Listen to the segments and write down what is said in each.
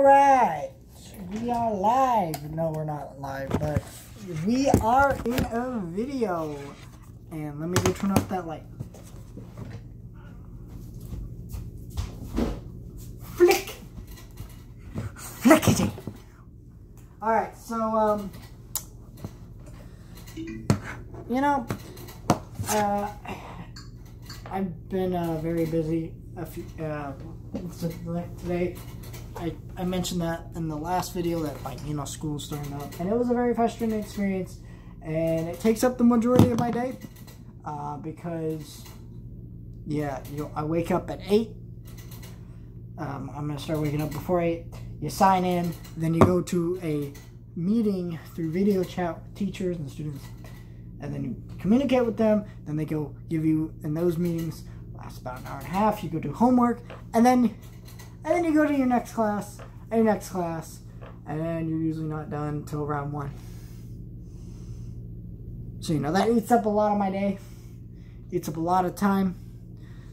Alright, we are live. No, we're not live, but we are in a video. And let me go turn off that light. Flick! Flickety! Alright, so, you know, I've been very busy today. I mentioned that in the last video that, like, you know, school's starting up, and it was a very frustrating experience, and it takes up the majority of my day, because, yeah, you know, I wake up at 8, I'm going to start waking up before 8, you sign in, then you go to a meeting through video chat with teachers and students, and then you communicate with them, then they go give you, in those meetings, last about an hour and a half, you go do homework, and then you go to your next class, and your next class, and then you're usually not done until around 1. So, you know, that eats up a lot of my day, eats up a lot of time.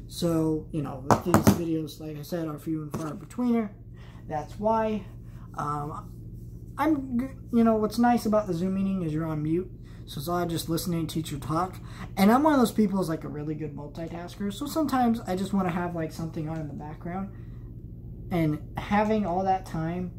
So, you know, these videos, like I said, are few and far betweener. That's why. You know, what's nice about the Zoom meeting is you're on mute. So it's all just listening to teacher talk. And I'm one of those people who's like a really good multitasker. So sometimes I just want to have like something on in the background. And having all that time,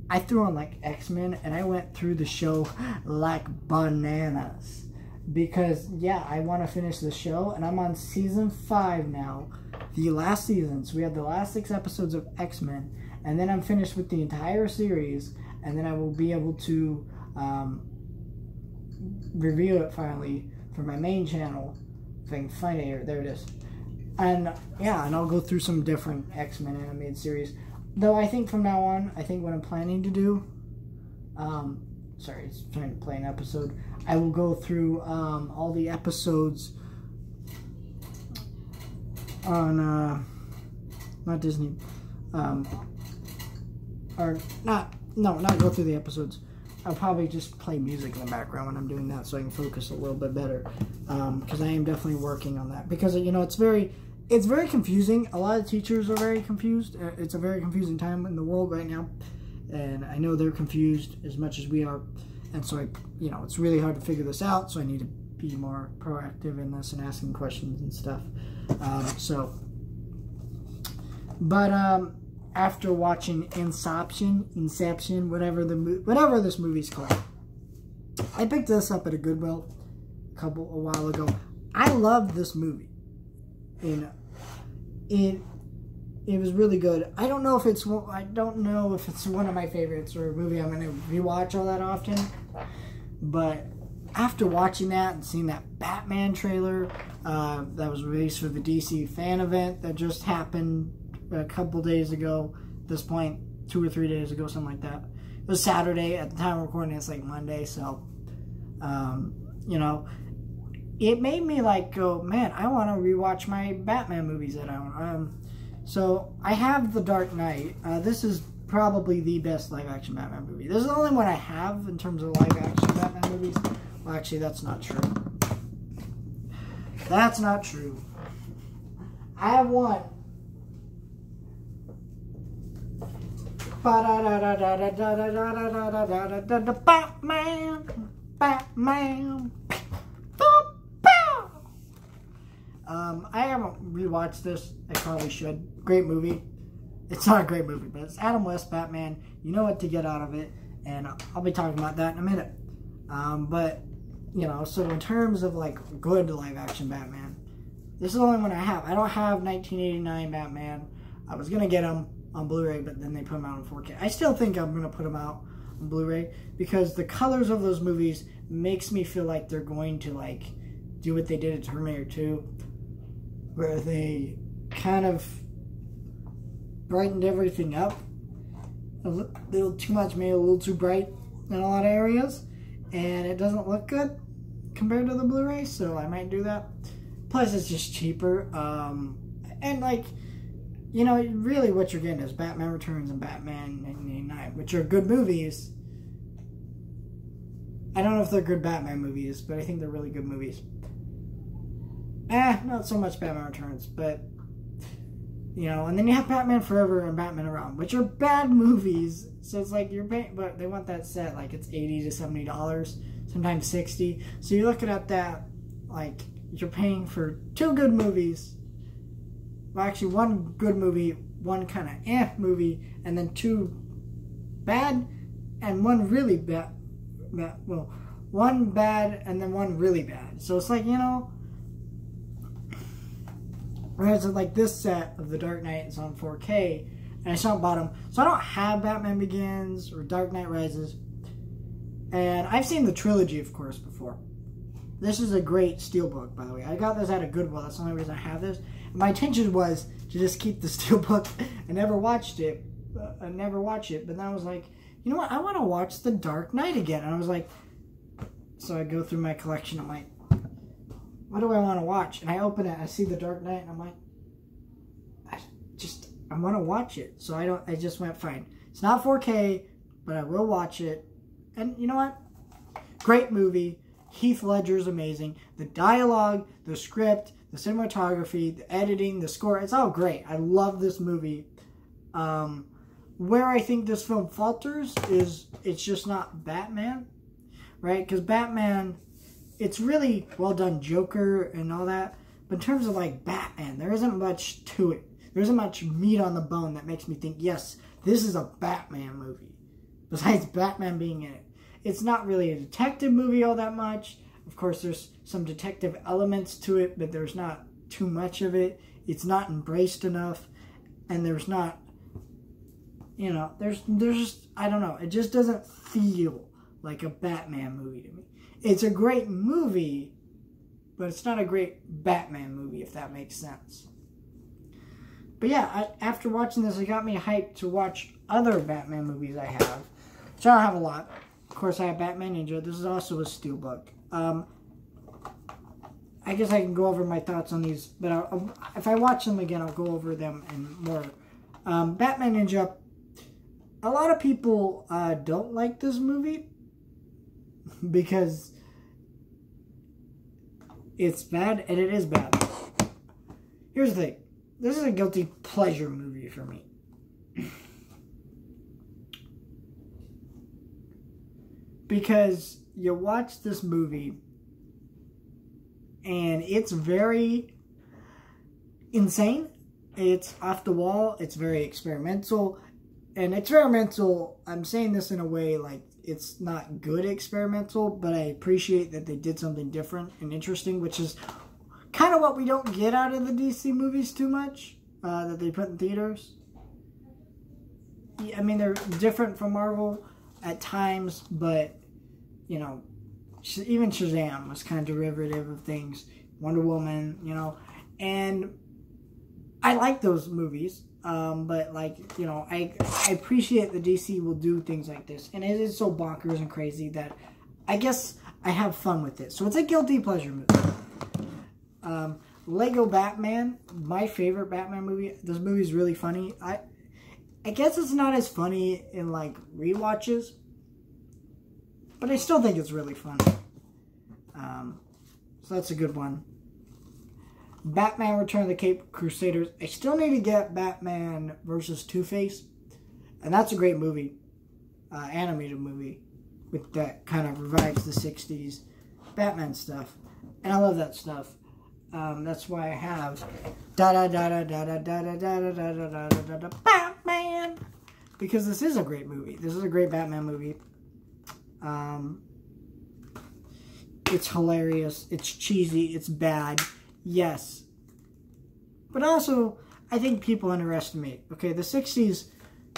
I threw on like X-Men and I went through the show like bananas. Because, yeah, I want to finish the show. And I'm on season 5 now. The last season. So we have the last 6 episodes of X-Men. And then I'm finished with the entire series. And then I will be able to review it finally for my main channel. If I can find it here. There it is. And yeah, and I'll go through some different X-Men animated series. Though I think from now on, I think what I'm planning to do, sorry, it's trying to play an episode. I will go through all the episodes on, not Disney, or not go through the episodes. I'll probably just play music in the background when I'm doing that so I can focus a little bit better. Because I am definitely working on that. Because, you know, it's very confusing. A lot of teachers are very confused. It's a very confusing time in the world right now. And I know they're confused as much as we are. And so, you know, it's really hard to figure this out. So I need to be more proactive in this and asking questions and stuff. After watching Inception, whatever this movie's called, I picked this up at a Goodwill a while ago. I loved this movie. It was really good. I don't know if it's one of my favorites or a movie I'm going to rewatch all that often. But after watching that and seeing that Batman trailer that was released for the DC fan event that just happened a couple days ago, at this point, 2 or 3 days ago, something like that. It was Saturday. At the time of recording, it's like Monday, so, you know, it made me like go, man, I want to rewatch my Batman movies that I own. So I have The Dark Knight. This is probably the best live-action Batman movie. This is the only one I have in terms of live-action Batman movies. Well, actually, that's not true. That's not true. I have one. Batman. I haven't rewatched this. I probably should. Great movie. It's not a great movie, but it's Adam West Batman. You know what to get out of it, and I'll be talking about that in a minute. But you know, so in terms of like good live-action Batman, this is the only one I have. I don't have 1989 Batman. I was gonna get him on Blu-ray, but then they put them out in 4K. I still think I'm going to put them out on Blu-ray because the colors of those movies makes me feel like they're going to like do what they did at Terminator 2, where they kind of brightened everything up a little too much, made it a little too bright in a lot of areas, and it doesn't look good compared to the Blu-ray, so I might do that. Plus, it's just cheaper, and like, you know, really what you're getting is Batman Returns and Batman 1989, which are good movies. I don't know if they're good Batman movies, but I think they're really good movies. Not so much Batman Returns, but You know, and then you have Batman Forever and Batman Around, which are bad movies. So it's like you're paying, but they want that set like it's $80 to $70, sometimes $60. So you're looking at that like you're paying for two good movies. Well, actually, one good movie, one kind of movie, and then two bad and one really bad. Well, one bad and then one really bad. So it's like, you know, whereas like this set of The Dark Knight is on 4K, and I still bought them. So I don't have Batman Begins or Dark Knight Rises. And I've seen the trilogy, of course, before. This is a great steelbook, by the way. I got this at a Goodwill. That's the only reason I have this. And my intention was to just keep the steelbook. I never watched it. But then I was like, you know what? I want to watch The Dark Knight again. And I was like, so I go through my collection. I'm like, what do I want to watch? And I open it. I see The Dark Knight. And I'm like, I want to watch it. So I just went, fine. It's not 4K, but I will watch it. And you know what? Great movie. Heath Ledger's amazing. The dialogue, the script, the cinematography, the editing, the score, it's all great. I love this movie. Where I think this film falters is it's just not Batman, right? Because Batman, it's really well done, Joker and all that. But in terms of like Batman, there isn't much to it. There isn't much meat on the bone that makes me think, yes, this is a Batman movie. Besides Batman being in it. It's not really a detective movie all that much. Of course, there's some detective elements to it, but there's not too much of it. It's not embraced enough. And there's not, you know, there's just, I don't know. It just doesn't feel like a Batman movie to me. It's a great movie, but it's not a great Batman movie, if that makes sense. But yeah, after watching this, it got me hyped to watch other Batman movies I have. Which I don't have a lot. Of course, I have Batman Ninja. This is also a steelbook. I guess I can go over my thoughts on these, but if I watch them again, I'll go over them and more. Batman Ninja. A lot of people don't like this movie because it's bad, and it is bad. Here's the thing. This is a guilty pleasure movie for me. Because you watch this movie and it's very insane. It's off the wall. It's very experimental. And experimental, I'm saying this in a way like it's not good experimental, but I appreciate that they did something different and interesting, which is kind of what we don't get out of the DC movies too much, that they put in theaters. I mean, they're different from Marvel at times, but, you know, even Shazam was kind of derivative of things. Wonder Woman, you know, and I like those movies, but, like, you know, I appreciate that DC will do things like this, and it is so bonkers and crazy that I guess I have fun with it. So it's a guilty pleasure movie. Lego Batman, my favorite Batman movie. This movie is really funny. I guess it's not as funny in like rewatches, but I still think it's really funny. So that's a good one. Batman Return of the Cape Crusaders. I still need to get Batman versus Two-Face, and that's a great movie, animated movie, with that kind of revives the 60s Batman stuff, and I love that stuff. That's why I have Batman, because this is a great movie. This is a great Batman movie. It's hilarious. It's cheesy. It's bad. Yes. But also, I think people underestimate. Okay, the 60s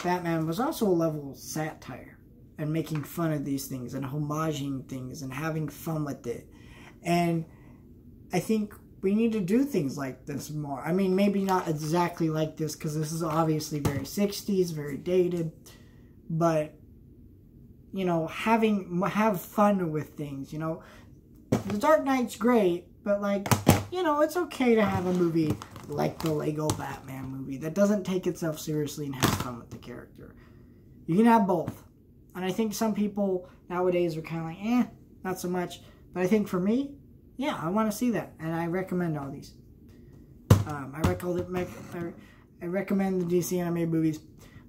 Batman was also a level of satire and making fun of these things and homaging things and having fun with it. And I think we need to do things like this more. I mean, maybe not exactly like this, because this is obviously very 60s, very dated. But, you know, have fun with things, you know. The Dark Knight's great, but, like, you know, it's okay to have a movie like the Lego Batman movie that doesn't take itself seriously and has fun with the character. You can have both. And I think some people nowadays are kind of like, not so much. But I think for me, I recommend the DC animated movies.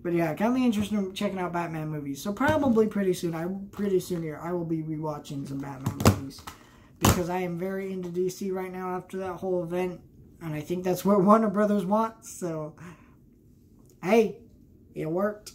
But yeah, got me interested in checking out Batman movies. So probably pretty soon here, I will be rewatching some Batman movies. Because I am very into DC right now after that whole event. And I think that's what Warner Brothers wants. So, hey, it worked.